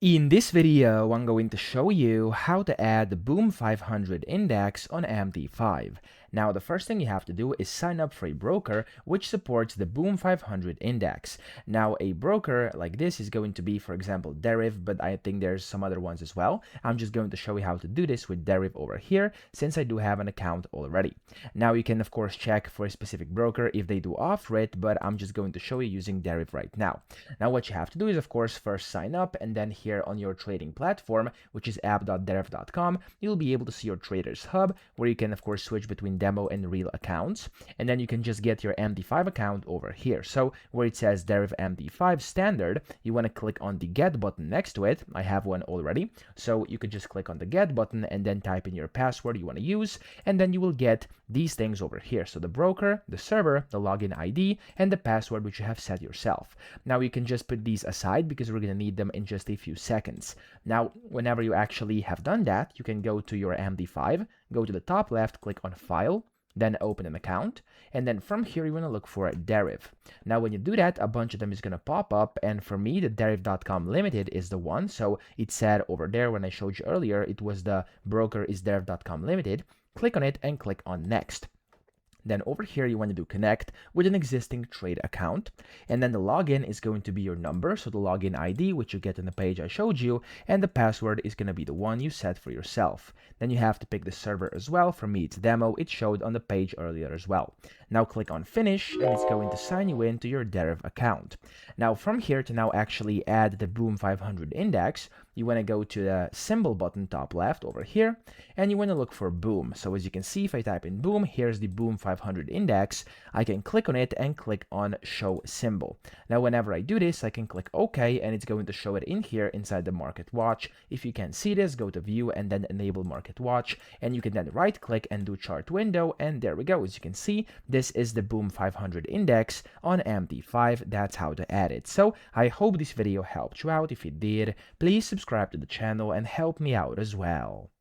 In this video, I'm going to show you how to add the Boom 500 index on MT5. Now, the first thing you have to do is sign up for a broker which supports the Boom 500 index. Now, a broker like this is going to be, for example, Deriv, but I think there's some other ones as well. I'm just going to show you how to do this with Deriv over here, since I do have an account already. Now, you can, of course, check for a specific broker if they do offer it, but I'm just going to show you using Deriv right now. Now, what you have to do is, of course, first sign up, and then here on your trading platform, which is app.deriv.com, you'll be able to see your Traders Hub, where you can, of course, switch between demo and real accounts, and then you can just get your MT5 account over here. So where it says Deriv MT5 standard, you want to click on the get button next to it. I have one already, so you could just click on the get button and then type in your password you want to use, and then you will get these things over here. So the broker, the server, the login ID, and the password which you have set yourself. Now you can just put these aside because we're going to need them in just a few seconds. Now, whenever you actually have done that, you can go to your MT5, go to the top left, click on File, then open an account, and then from here you want to look for Deriv. Now when you do that, a bunch of them is going to pop up, and for me the Deriv.com Limited is the one. So it said over there when I showed you earlier, it was the broker is Deriv.com Limited. Click on it and click on Next. Then over here, you want to do connect with an existing trade account. And then the login is going to be your number. So the login ID, which you get on the page I showed you, and the password is going to be the one you set for yourself. Then you have to pick the server as well. For me, it's demo. It showed on the page earlier as well. Now click on finish, and it's going to sign you in to your Deriv account. Now from here to now actually add the Boom 500 index, you want to go to the symbol button top left over here, and you want to look for Boom. So as you can see, if I type in Boom, here's the Boom 500 index. I can click on it and click on Show Symbol. Now, whenever I do this, I can click OK, and it's going to show it in here inside the Market Watch. If you can see this, go to View and then Enable Market Watch, and you can then right-click and do Chart Window, and there we go. As you can see, this is the Boom 500 index on MT5. That's how to add it. So I hope this video helped you out. If it did, please subscribe to the channel and help me out as well.